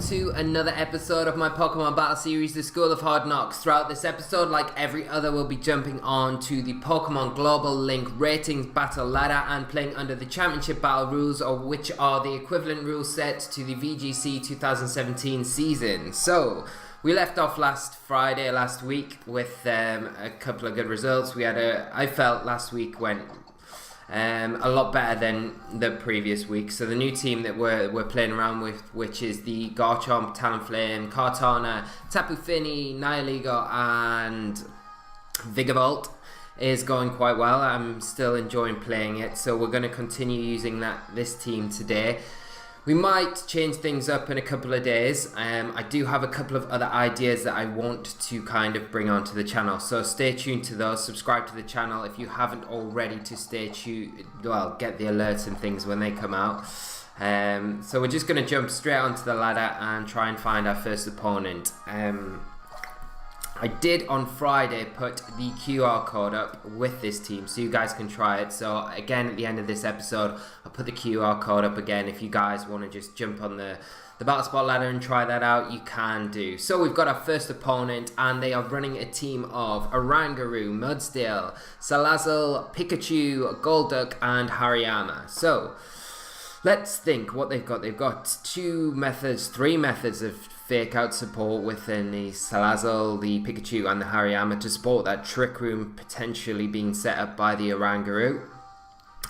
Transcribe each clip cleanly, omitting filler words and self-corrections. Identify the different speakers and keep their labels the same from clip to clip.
Speaker 1: To another episode of my Pokemon Battle Series, The School of Hard Knocks. Throughout this episode, like every other, we'll be jumping on to the Pokemon Global Link Ratings Battle Ladder and playing under the Championship Battle rules, or which are the equivalent rule set to the VGC 2017 season. So, we left off last week with a couple of good results. I felt last week went a lot better than the previous week. So the new team that we're playing around with, which is the Garchomp, Talonflame, Kartana, Tapu Fini, Nihilego and Vikavolt, is going quite well. I'm still enjoying playing it, so we're going to continue using this team today. We might change things up in a couple of days. I do have a couple of other ideas that I want to kind of bring onto the channel, so stay tuned to those. Subscribe to the channel if you haven't already to stay tuned, well, get the alerts and things when they come out. So we're just going to jump straight onto the ladder and try and find our first opponent. I did on Friday put the QR code up with this team so you guys can try it. So again, at the end of this episode, I'll put the QR code up again. If you guys want to just jump on the Battle Spot ladder and try that out, you can do. So we've got our first opponent, and they are running a team of Oranguru, Mudsdale, Salazzle, Pikachu, Golduck and Hariyama. So let's think what they've got. They've got three methods of fake out support within the Salazzle, the Pikachu and the Hariyama to support that Trick Room potentially being set up by the Oranguru.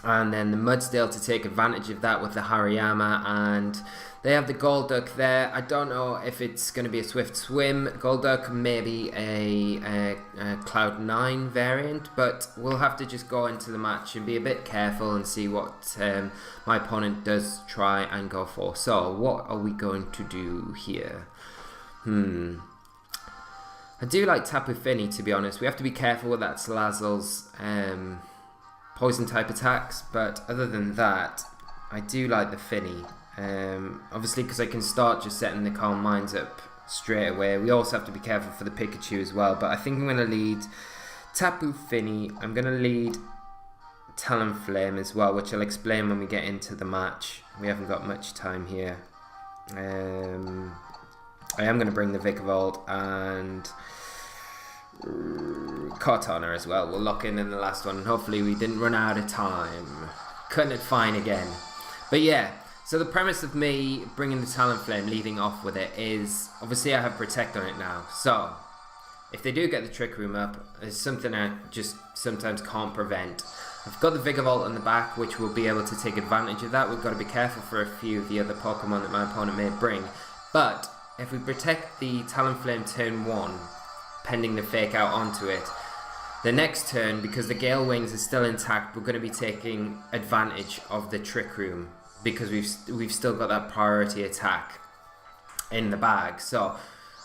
Speaker 1: And then the Mudsdale to take advantage of that with the Hariyama, and they have the Golduck there. I don't know if it's going to be a Swift Swim Golduck, maybe a Cloud9 variant, but we'll have to just go into the match and be a bit careful and see what my opponent does try and go for. So what are we going to do here? I do like Tapu Fini, to be honest. We have to be careful with that Salazzle's poison type attacks, but other than that, I do like the Fini. Obviously, because I can start just setting the Calm Minds up straight away. We also have to be careful for the Pikachu as well, but I think I'm going to lead Tapu Fini. I'm going to lead Talonflame as well, which I'll explain when we get into the match. We haven't got much time here. I am going to bring the Vikavolt and Kartana as well. We'll lock in the last one, and hopefully we didn't run out of time. Cutting it fine again. But yeah, so the premise of me bringing the Talonflame, leading off with it, is obviously I have Protect on it now. So if they do get the Trick Room up, it's something I just sometimes can't prevent. I've got the Vikavolt on the back, which will be able to take advantage of that. We've got to be careful for a few of the other Pokemon that my opponent may bring. But if we protect the Talonflame turn 1, pending the fake out onto it, the next turn, because the Gale Wings is still intact, we're going to be taking advantage of the Trick Room, because we've still got that priority attack in the bag. So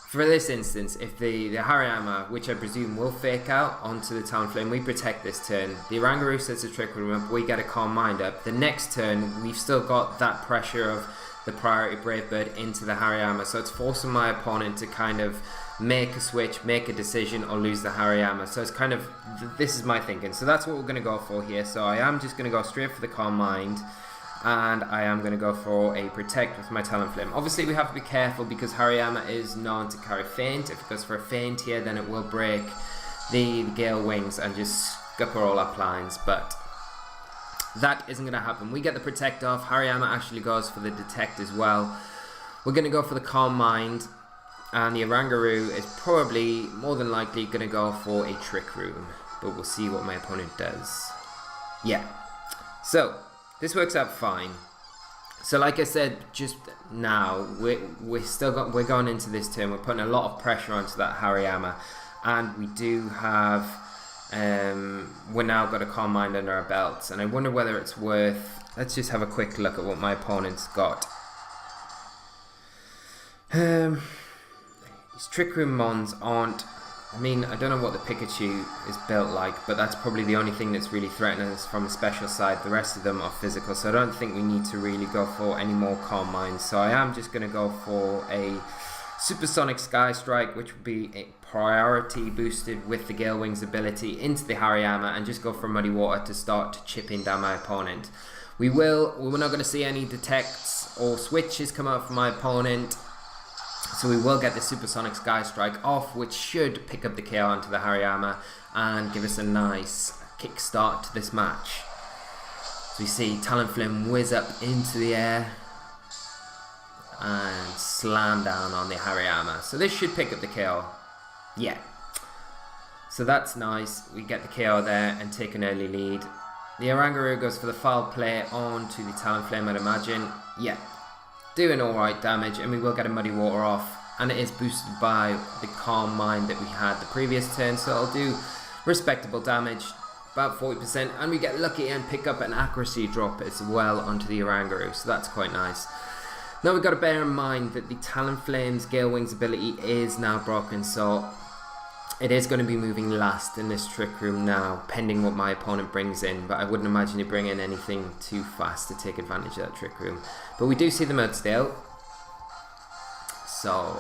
Speaker 1: for this instance, if the Hariyama, which I presume will fake out onto the Talonflame, we protect this turn. The Oranguru sets a Trick Room up, we get a Calm Mind up. The next turn, we've still got that pressure of the priority Brave Bird into the Hariyama, so it's forcing my opponent to kind of make a switch, make a decision, or lose the Hariyama. So it's kind of, this is my thinking. So that's what we're going to go for here. So I am just going to go straight for the Calm Mind, and I am going to go for a Protect with my Talonflame. Obviously we have to be careful because Hariyama is known to carry Feint. If it goes for a Feint here, then it will break the Gale Wings and just scupper all our plans, but that isn't going to happen. We get the Protect off. Hariyama actually goes for the Detect as well. We're going to go for the Calm Mind, and the Oranguru is probably, more than likely, going to go for a Trick Room, but we'll see what my opponent does. Yeah, so this works out fine. So like I said just now, we're going into this turn. We're putting a lot of pressure onto that Hariyama, and we do have we're now got a Calm Mind under our belts, and I wonder whether it's worth, let's just have a quick look at what my opponent's got. These Trick Room Mons aren't I mean, I don't know what the Pikachu is built like, but that's probably the only thing that's really threatening us from a special side. The rest of them are physical, so I don't think we need to really go for any more Calm Mind. So I am just going to go for a Supersonic Sky Strike, which would be a priority boosted with the Gale Wings ability into the Hariyama, and just go for Muddy Water to start chipping down my opponent. We're not going to see any detects or switches come out from my opponent, so we will get the Supersonic Sky Strike off, which should pick up the KO onto the Hariyama and give us a nice kickstart to this match. So we see Talonflame whiz up into the air and slam down on the Hariyama. So this should pick up the KO. Yeah. So that's nice. We get the KO there and take an early lead. The Oranguru goes for the foul play onto the Talonflame, I'd imagine. Yeah. Doing alright damage, and we will get a Muddy Water off. And it is boosted by the Calm Mind that we had the previous turn. So it'll do respectable damage, about 40%. And we get lucky and pick up an accuracy drop as well onto the Oranguru. So that's quite nice. Now we've got to bear in mind that the Talonflame's Gale Wings ability is now broken, so it is going to be moving last in this Trick Room now, pending what my opponent brings in, but I wouldn't imagine he'd bring in anything too fast to take advantage of that Trick Room. But we do see the Mudsdale, so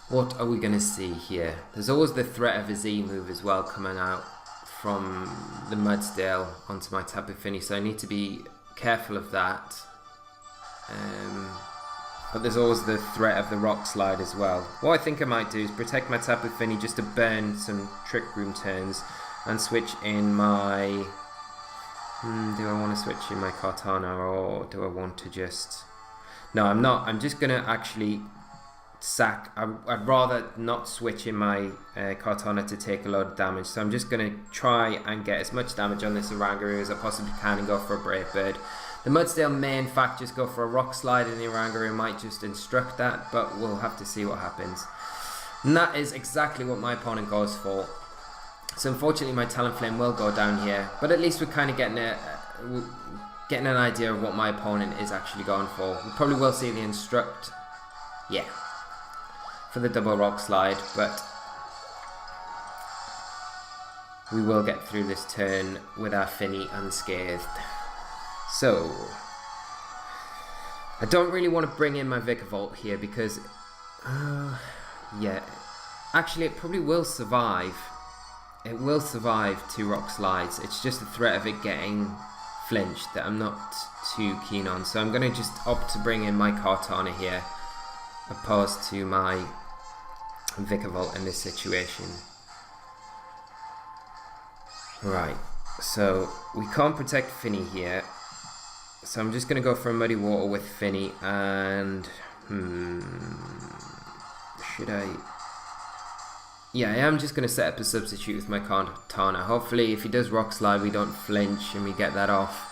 Speaker 1: what are we going to see here? There's always the threat of a Z move as well coming out from the Mudsdale onto my Tapu Fini, so I need to be careful of that. But there's always the threat of the Rock Slide as well. What I think I might do is protect my Tapu Fini just to burn some Trick Room turns and switch in my... do I want to switch in my Kartana, or do I want to just... No, I'm not. I'm just going to actually sack... I'd rather not switch in my Kartana to take a lot of damage. So I'm just going to try and get as much damage on this Oranguru as I possibly can and go for a Brave Bird. The Mudsdale may in fact just go for a Rock Slide, and the Oranguru might just instruct that, but we'll have to see what happens. And that is exactly what my opponent goes for. So unfortunately my Talonflame will go down here, but at least we're kind of getting an idea of what my opponent is actually going for. We probably will see the instruct, yeah, for the double Rock Slide, but we will get through this turn with our Fini unscathed. So, I don't really want to bring in my Vikavolt here because, yeah, actually it probably will survive. It will survive 2 Rock Slides. It's just the threat of it getting flinched that I'm not too keen on. So I'm going to just opt to bring in my Kartana here, opposed to my Vikavolt in this situation. Right, so we can't protect Fini here. So I'm just going to go for a Muddy Water with Fini, and should I? Yeah, I am just going to set up a substitute with my Kartana. Hopefully if he does Rock Slide we don't flinch and we get that off.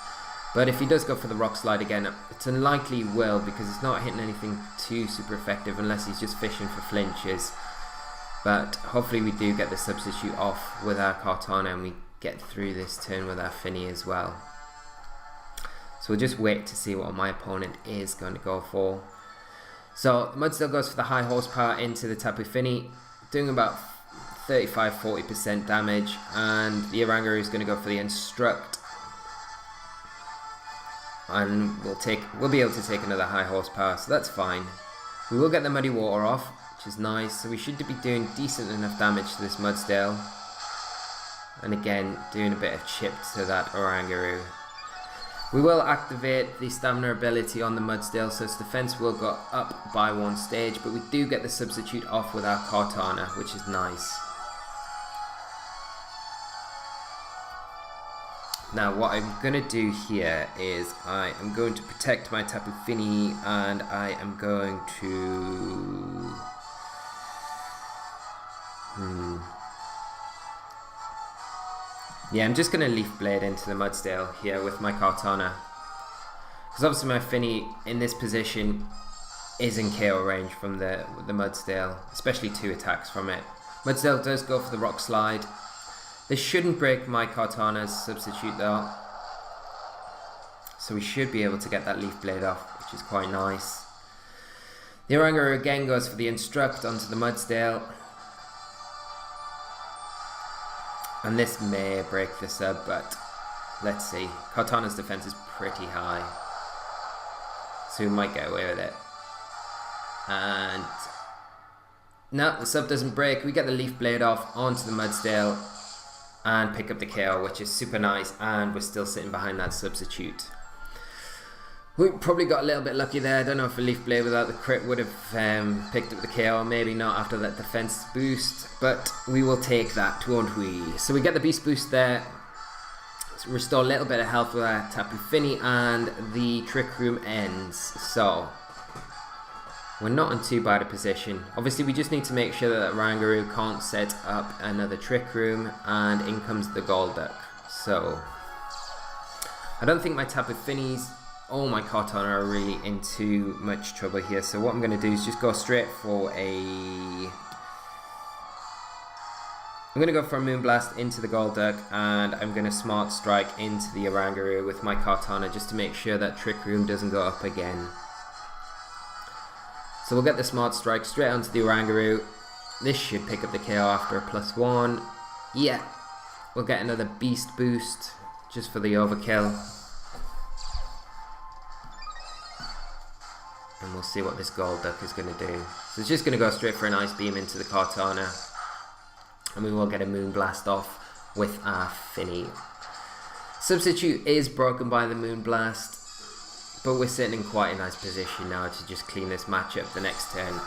Speaker 1: But if he does go for the Rock Slide again, it's unlikely he will, because he's not hitting anything too super effective unless he's just fishing for flinches. But hopefully we do get the substitute off with our Kartana and we get through this turn with our Fini as well. So we'll just wait to see what my opponent is going to go for. So the Mudsdale goes for the high horsepower into the Tapu Fini, doing about 35-40% damage, and the Oranguru is going to go for the instruct, and we'll be able to take another high horsepower, so that's fine. We will get the Muddy Water off, which is nice, so we should be doing decent enough damage to this Mudsdale, and again doing a bit of chip to that Oranguru. We will activate the stamina ability on the Mudsdale, so its defense will go up by 1 stage, but we do get the substitute off with our Kartana, which is nice. Now what I'm going to do here is I am going to protect my Tapu Fini, and I am going to... Yeah, I'm just going to Leaf Blade into the Mudsdale here with my Kartana. Because obviously my Fini in this position is in KO range from the Mudsdale, especially 2 attacks from it. Mudsdale does go for the Rock Slide. This shouldn't break my Kartana's substitute though. So we should be able to get that Leaf Blade off, which is quite nice. The Oranguru again goes for the Instruct onto the Mudsdale. And this may break the sub, but let's see. Cortana's defense is pretty high, so we might get away with it. And no, the sub doesn't break. We get the Leaf Blade off onto the Mudsdale and pick up the KO, which is super nice, and we're still sitting behind that substitute. We probably got a little bit lucky there. I don't know if a Leaf Blade without the crit would have picked up the KO. Maybe not after that defense boost, but we will take that, won't we? So we get the beast boost there. So restore a little bit of health with our Tapu Fini, and the Trick Room ends. So we're not in too bad a position. Obviously, we just need to make sure that Rangaroo can't set up another Trick Room, and in comes the Golduck. So I don't think my Tapu Finis or my Cortana are really in too much trouble here. So what I'm going to do is just go straight for a... I'm going to go for a Moonblast into the Golduck, and I'm going to Smart Strike into the Oranguru with my Cortana just to make sure that Trick Room doesn't go up again. So we'll get the Smart Strike straight onto the Oranguru. This should pick up the KO after a +1. Yeah, we'll get another Beast Boost just for the overkill. And we'll see what this Golduck is going to do. So it's just going to go straight for an Ice Beam into the Cortana. And we will get a Moonblast off with our Fini. Substitute is broken by the Moonblast, but we're sitting in quite a nice position now to just clean this matchup the next turn,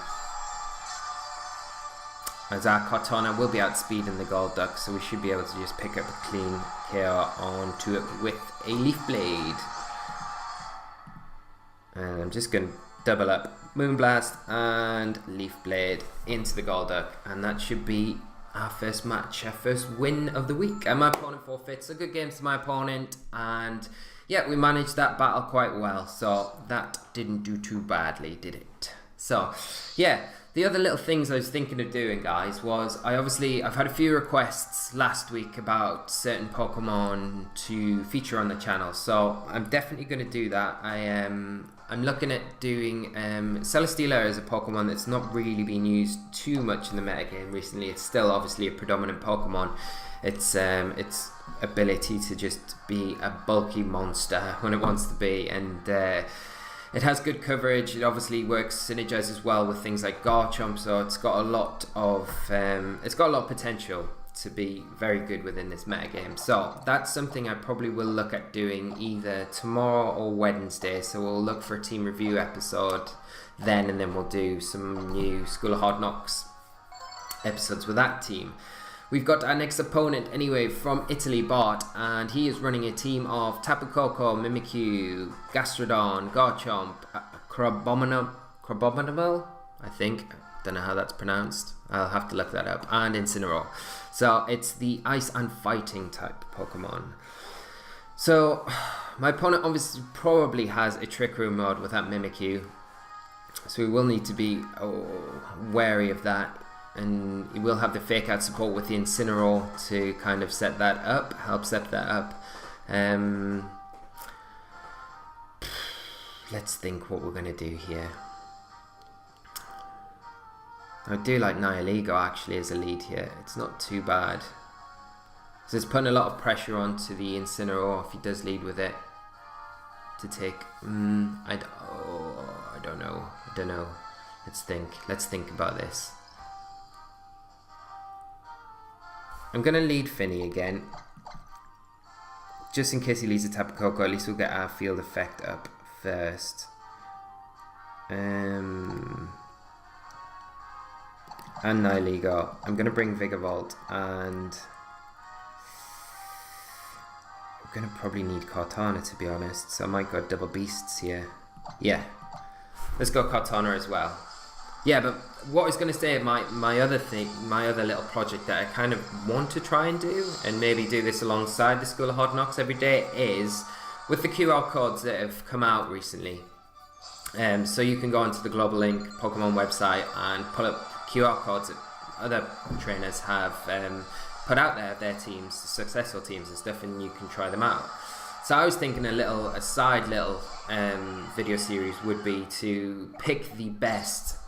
Speaker 1: as our Cortana will be outspeeding the Golduck, so we should be able to just pick up a clean KO onto it with a Leaf Blade. And I'm just going to double up Moonblast and Leaf Blade into the Golduck, and that should be our first match, our first win of the week. And my opponent forfeits. So good games to my opponent, and yeah, we managed that battle quite well, so that didn't do too badly, did it? So yeah, the other little things I was thinking of doing, guys, was I've had a few requests last week about certain Pokemon to feature on the channel, so I'm definitely going to do that. I'm looking at doing Celesteela as a Pokemon that's not really been used too much in the metagame recently. It's still obviously a predominant Pokemon. Its ability to just be a bulky monster when it wants to be, and it has good coverage. It obviously synergizes well with things like Garchomp, so it's got a lot of potential to be very good within this metagame. So that's something I probably will look at doing either tomorrow or Wednesday. So we'll look for a team review episode then, and then we'll do some new School of Hard Knocks episodes with that team. We've got our next opponent anyway from Italy, Bart, and he is running a team of Tapu Koko, Mimikyu, Gastrodon, Garchomp, Crabominable, I think. Don't know how that's pronounced. I'll have to look that up. And Incineroar. So it's the Ice and Fighting type Pokemon. So my opponent obviously probably has a Trick Room mode with that Mimikyu, so we will need to be wary of that. And he will have the Fake Out support with the Incineroar to kind of help set that up. Let's think what we're going to do here. I do like Nihilego actually as a lead here. It's not too bad. So it's putting a lot of pressure onto the Incineroar if he does lead with it to take. I don't know. Let's think about this. I'm going to lead Fini again, just in case he leads a Tapu Koko. At least we'll get our field effect up first. And Nihilego. I'm going to bring Vikavolt, and I'm going to probably need Cortana, to be honest, so I might go double beasts here. Yeah, let's go Cortana as well. Yeah, but what I was going to say, my other little project that I kind of want to try and do, and maybe do this alongside the School of Hard Knocks every day, is with the QR codes that have come out recently. So you can go onto the Global Link Pokemon website and pull up QR codes that other trainers have put out there of their teams, successful teams and stuff, and you can try them out. So I was thinking a side little video series would be to pick the best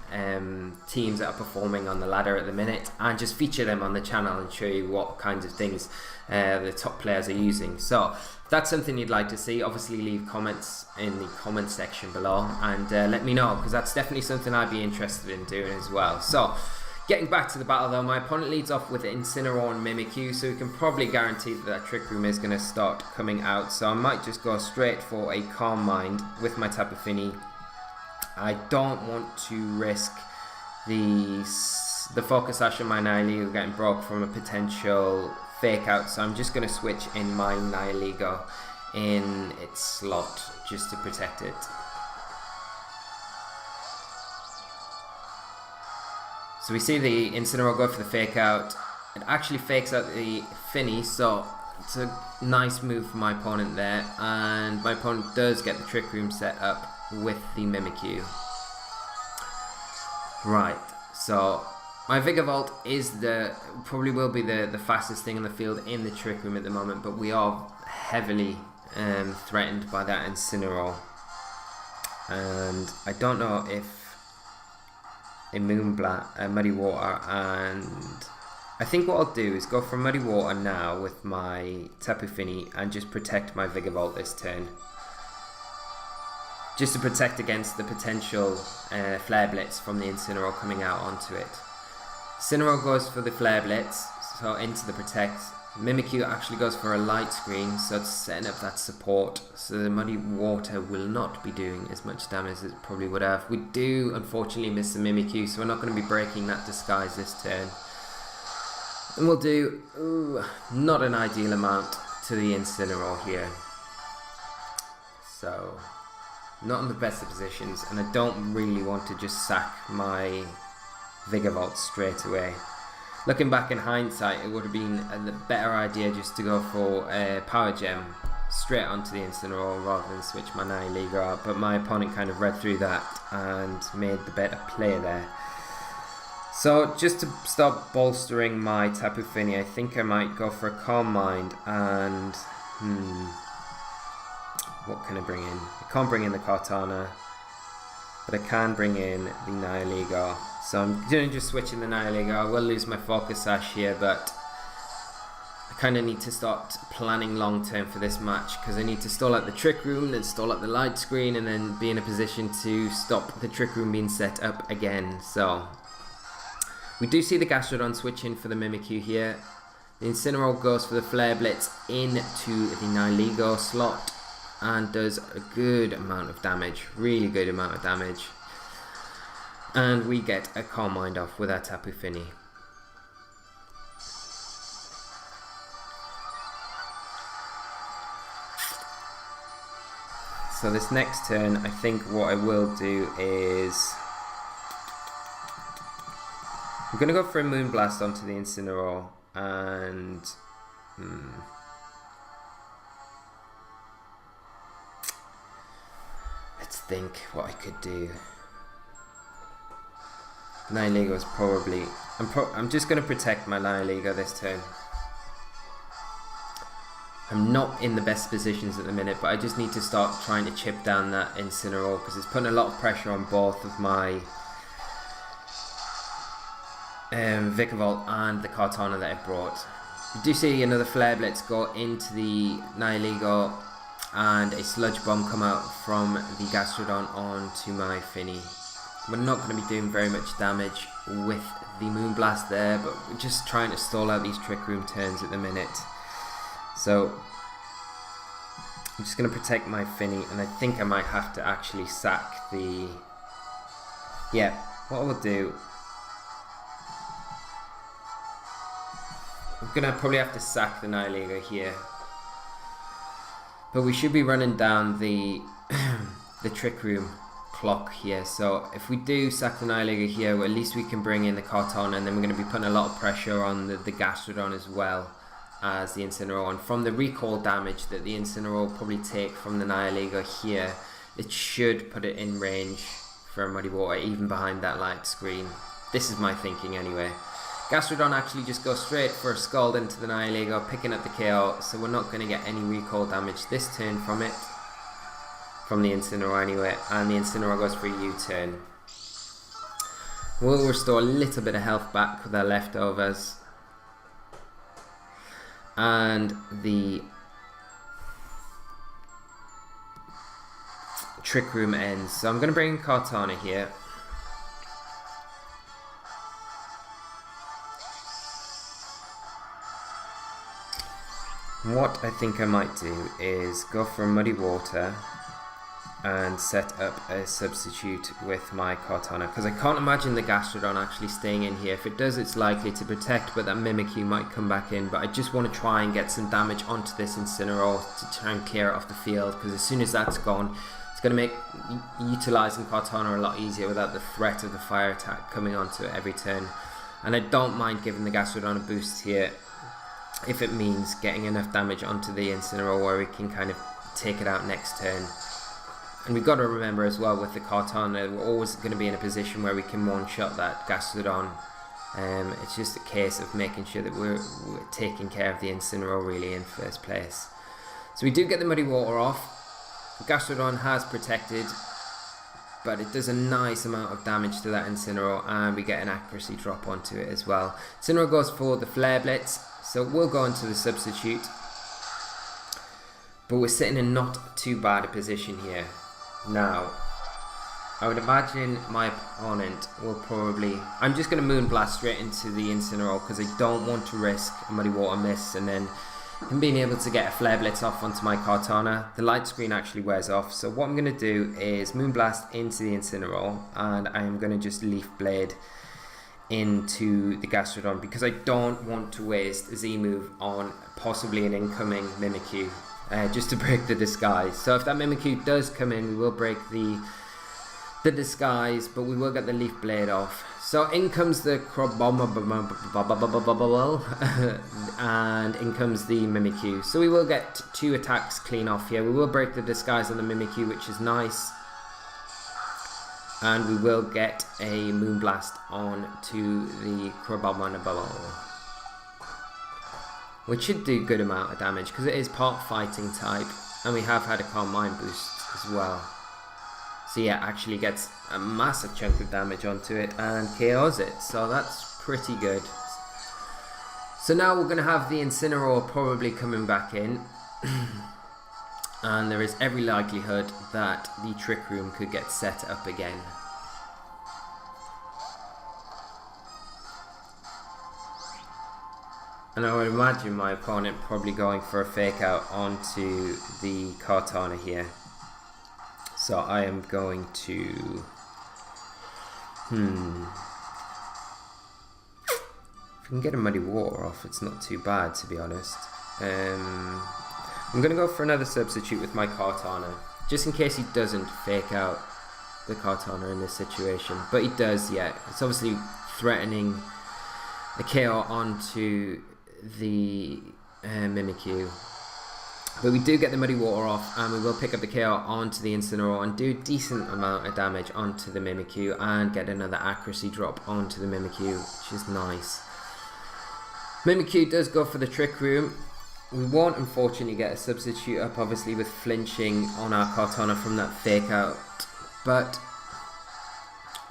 Speaker 1: teams that are performing on the ladder at the minute, and just feature them on the channel and show you what kinds of things the top players are using. So if that's something you'd like to see, obviously leave comments in the comment section below, and let me know, because that's definitely something I'd be interested in doing as well. So getting back to the battle though, my opponent leads off with Incineroar and Mimikyu, so we can probably guarantee that Trick Room is going to start coming out. So I might just go straight for a Calm Mind with my Tapu Fini. I don't want to risk the Focus Sash on my Nihilego getting broke from a potential Fake Out, so I'm just going to switch in my Nihilego in its slot just to protect it. So we see the Incineroar go for the Fake Out. It actually fakes out the Fini, so it's a nice move for my opponent there, and my opponent does get the Trick Room set up with the Mimikyu. Right, so my Vikavolt is probably will be the fastest thing in the field in the Trick Room at the moment, but we are heavily threatened by that Incineroar, and I don't know if a Muddy Water, and I think what I'll do is go for Muddy Water now with my Tapu Fini and just protect my Vikavolt this turn, just to protect against the potential Flare Blitz from the Incineroar coming out onto it. Incineroar goes for the Flare Blitz, so into the Protect. Mimikyu actually goes for a Light Screen, so it's setting up that support, so the Muddy Water will not be doing as much damage as it probably would have. We do unfortunately miss the Mimikyu, so we're not going to be breaking that Disguise this turn. And we'll do not an ideal amount to the Incineroar here. So not in the best of positions, and I don't really want to just sack my Vikavolt straight away. Looking back in hindsight, it would have been a better idea just to go for a Power Gem straight onto the Incineroar rather than switch my Nihilego out, but my opponent kind of read through that and made the better play there. So just to start bolstering my Tapu Fini, I think I might go for a Calm Mind, and what can I bring in? I can't bring in the Kartana, but I can bring in the Nihilego. So I'm going to just switch in the Nihilego. I will lose my Focus Sash here, but I kind of need to start planning long term for this match, because I need to stall out the Trick Room, then stall out the Light Screen, and then be in a position to stop the Trick Room being set up again. So we do see the Gastrodon switch in for the Mimikyu here. The Incineroar goes for the Flare Blitz into the Nihilego slot and does a good amount of damage, really good amount of damage. And we get a Calm Mind off with our Tapu Fini. So this next turn, I think what I will do is I'm going to go for a Moonblast onto the Incineroar, and let's think what I could do. Nihilego is probably... I'm just going to protect my Nihilego this turn. I'm not in the best positions at the minute, but I just need to start trying to chip down that Incineroar, because it's putting a lot of pressure on both of my Vikavolt and the Kartana that I brought. You do see another Flare Blitz go into the Nihilego, and a Sludge Bomb come out from the Gastrodon onto my Fini. We're not going to be doing very much damage with the Moonblast there, but we're just trying to stall out these Trick Room turns at the minute. So I'm just going to protect my Fini, and I think I might have to actually sack the... Yeah, what I will do... I'm going to probably have to sack the Nihilego here. But we should be running down the the Trick Room clock here, so if we do sack the Nihilego here, well, at least we can bring in the Kartana, and then we're going to be putting a lot of pressure on the Gastrodon as well as the Incineroar. And from the recoil damage that the Incineroar will probably take from the Nihilego here, it should put it in range for a Muddy Water, even behind that Light Screen. This is my thinking anyway. Gastrodon actually just goes straight for a Scald into the Nihilego, picking up the KO, so we're not going to get any recoil damage this turn from it. From the Incineroar anyway, and the Incineroar goes for a U-turn. We'll restore a little bit of health back with our leftovers. And the Trick Room ends. So I'm going to bring in Cortana here. What I think I might do is go for Muddy Water and set up a substitute with my Cortana, because I can't imagine the Gastrodon actually staying in here. If it does, it's likely to protect, but that Mimikyu might come back in. But I just want to try and get some damage onto this Incineroar to try and clear it off the field, because as soon as that's gone, it's going to make utilising Cortana a lot easier without the threat of the fire attack coming onto it every turn. And I don't mind giving the Gastrodon a boost here if it means getting enough damage onto the Incineroar where we can kind of take it out next turn. And we've got to remember as well with the Cortana, we're always going to be in a position where we can one-shot that Gastrodon. It's just a case of making sure that we're taking care of the Incineroar really in first place. So we do get the Muddy Water off. The Gastrodon has protected, but it does a nice amount of damage to that Incineroar, and we get an accuracy drop onto it as well. Incineroar goes for the Flare Blitz, so we'll go into the substitute. But we're sitting in not too bad a position here. Now, I would imagine my opponent will probably... I'm just going to Moonblast straight into the Incineroar because I don't want to risk a Muddy Water miss and then him being able to get a Flare Blitz off onto my Cortana. The light screen actually wears off, so what I'm going to do is Moonblast into the Incineroar, and I am going to just Leaf Blade into the Gastrodon because I don't want to waste a Z-move on possibly an incoming Mimikyu. Just to break the disguise. So if that Mimikyu does come in, we will break the disguise, but we will get the Leaf Blade off. So in comes the and in comes the Mimikyu. So we will get 2 attacks clean off here. We will break the disguise on the Mimikyu, which is nice. And we will get a Moonblast on to the Crabomababble, which should do a good amount of damage because it is part fighting type, and we have had a Calm Mind boost as well. So yeah, actually gets a massive chunk of damage onto it and KOs it, so that's pretty good. So now we're going to have the Incineroar probably coming back in, and there is every likelihood that the Trick Room could get set up again. And I would imagine my opponent probably going for a fake out onto the Cortana here. So I am going to... If we can get a Muddy Water off, it's not too bad, to be honest. I'm going to go for another substitute with my Cortana, just in case he doesn't fake out the Cortana in this situation. But he does, yeah. It's obviously threatening the KO onto the Mimikyu, but we do get the Muddy Water off, and we will pick up the KO onto the Incineroar and do a decent amount of damage onto the Mimikyu and get another accuracy drop onto the Mimikyu, which is nice. Mimikyu does go for the Trick Room. We won't unfortunately get a substitute up, obviously with flinching on our Cortana from that fake out, but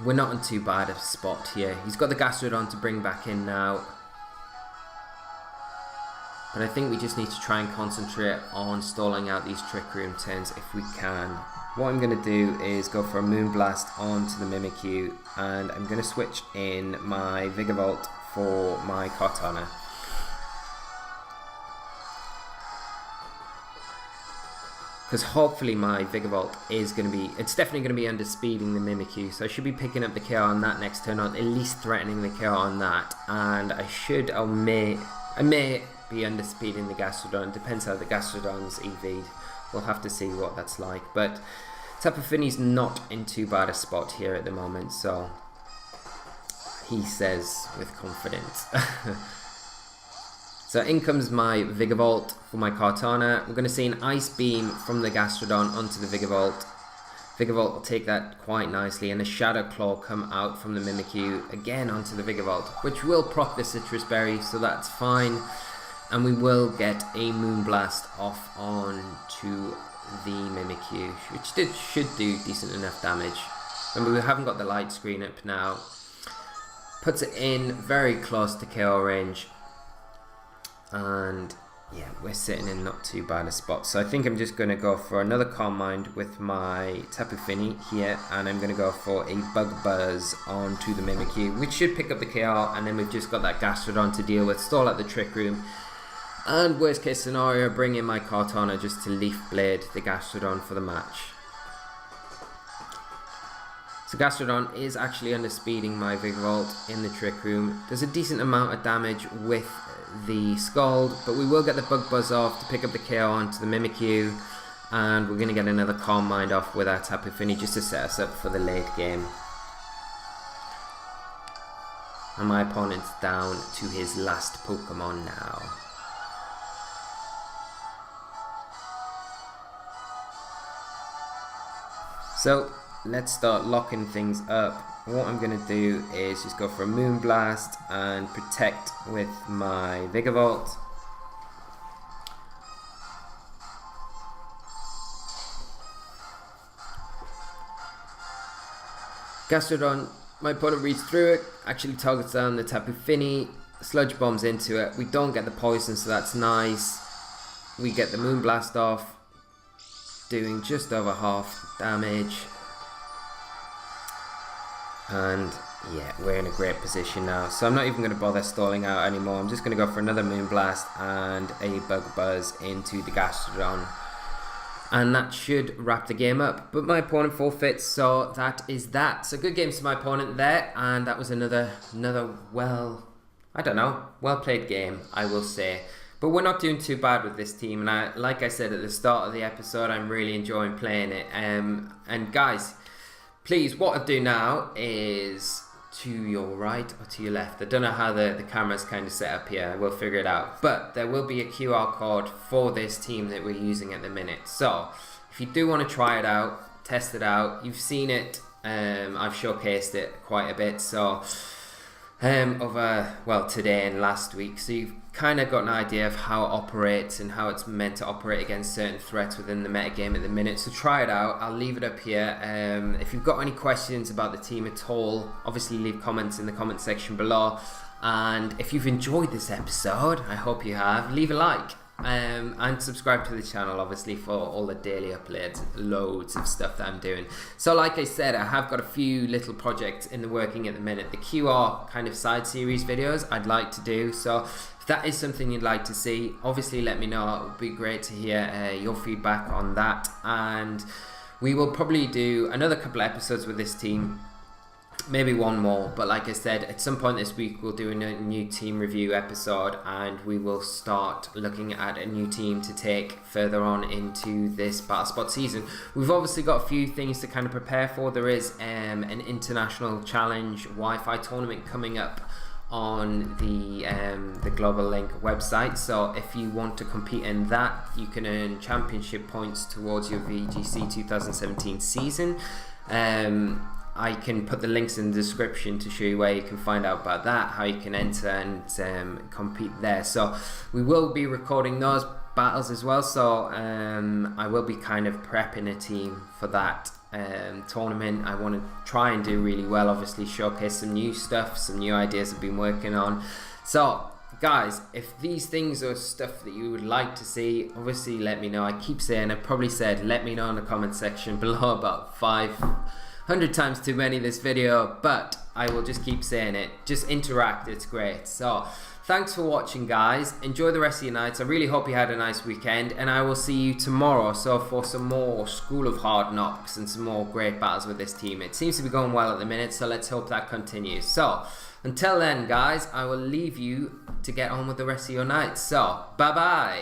Speaker 1: we're not in too bad a spot here. He's got the Gastrodon to bring back in now. But I think we just need to try and concentrate on stalling out these Trick Room turns if we can. What I'm going to do is go for a Moonblast onto the Mimikyu, and I'm going to switch in my Vikavolt for my Cortana. Because hopefully my Vikavolt is going to be, it's definitely going to be underspeeding the Mimikyu, so I should be picking up the KO on that next turn, or at least threatening the KO on that, and I may be underspeeding the Gastrodon. It depends how the Gastrodon's EV'd. We'll have to see what that's like, but Tapu Fini's not in too bad a spot here at the moment, so he says with confidence. So in comes my Vikavolt for my Cortana. We're going to see an Ice Beam from the Gastrodon onto the Vikavolt. Vikavolt will take that quite nicely, and a Shadow Claw come out from the Mimikyu again onto the Vikavolt, which will proc the Citrus Berry, so that's fine. And we will get a Moonblast off onto the Mimikyu, which should do decent enough damage. Remember, we haven't got the light screen up now. puts it in very close to KO range, and yeah, we're sitting in not too bad a spot. So I think I'm just going to go for another Calm Mind with my Tapu Fini here, and I'm going to go for a Bug Buzz onto the Mimikyu, which should pick up the KO, and then we've just got that Gastrodon to deal with, stall at the Trick Room, and worst case scenario, bring in my Kartana just to Leaf Blade the Gastrodon for the match. So Gastrodon is actually underspeeding my Vikavolt in the Trick Room. There's a decent amount of damage with the Scald, but we will get the Bug Buzz off to pick up the KO onto the Mimikyu, and we're going to get another Calm Mind off with our Tapu Fini just to set us up for the late game. And my opponent's down to his last Pokemon now. So let's start locking things up. What I'm going to do is just go for a Moonblast and protect with my Vikavolt. Gastrodon, my opponent reads through it, actually targets down the Tapu Fini, Sludge Bombs into it. We don't get the poison, so that's nice. We get the Moonblast off, doing just over half damage. And yeah, we're in a great position now. So I'm not even going to bother stalling out anymore. I'm just going to go for another Moonblast and a Bug Buzz into the Gastrodon. And that should wrap the game up. But my opponent forfeits, so that is that. So good games to my opponent there. And that was another well played game, I will say. But we're not doing too bad with this team. And like I said at the start of the episode, I'm really enjoying playing it. And guys, please, what I do now is to your right or to your left. I don't know how the camera's kind of set up here. We'll figure it out. But there will be a QR code for this team that we're using at the minute. So if you do want to try it out, test it out, you've seen it. I've showcased it quite a bit. So over today and last week. So you've kind of got an idea of how it operates and how it's meant to operate against certain threats within the metagame at the minute. So try it out. I'll leave it up here. If you've got any questions about the team at all, obviously leave comments in the comment section below. And if you've enjoyed this episode, I hope you have, leave a like. And subscribe to the channel, obviously, for all the daily uploads, loads of stuff that I'm doing. So like I said, I have got a few little projects in the working at the minute. The QR kind of side series videos I'd like to do. So if that is something you'd like to see, obviously let me know. It would be great to hear your feedback on that. And we will probably do another couple of episodes with this team. Maybe one more, but like I said, at some point this week we'll do a new team review episode, and we will start looking at a new team to take further on into this Battle Spot season. We've obviously got a few things to kind of prepare for. There is an international challenge Wi-Fi tournament coming up on the Global Link website, so if you want to compete in that, you can earn championship points towards your VGC 2017 season. I can put the links in the description to show you where you can find out about that, how you can enter and compete there. So we will be recording those battles as well, so I will be kind of prepping a team for that tournament. I want to try and do really well, obviously showcase some new stuff, some new ideas I've been working on. So guys, if these things are stuff that you would like to see, obviously let me know. I keep saying, I probably said let me know in the comment section below about 500 times too many this video, but I will just keep saying it. Just interact, it's great. So thanks for watching, guys. Enjoy the rest of your nights. I really hope you had a nice weekend, and I will see you tomorrow so for some more School of Hard Knocks and some more great battles with this team. It seems to be going well at the minute, so let's hope that continues. So until then, guys, I will leave you to get on with the rest of your night. So bye bye.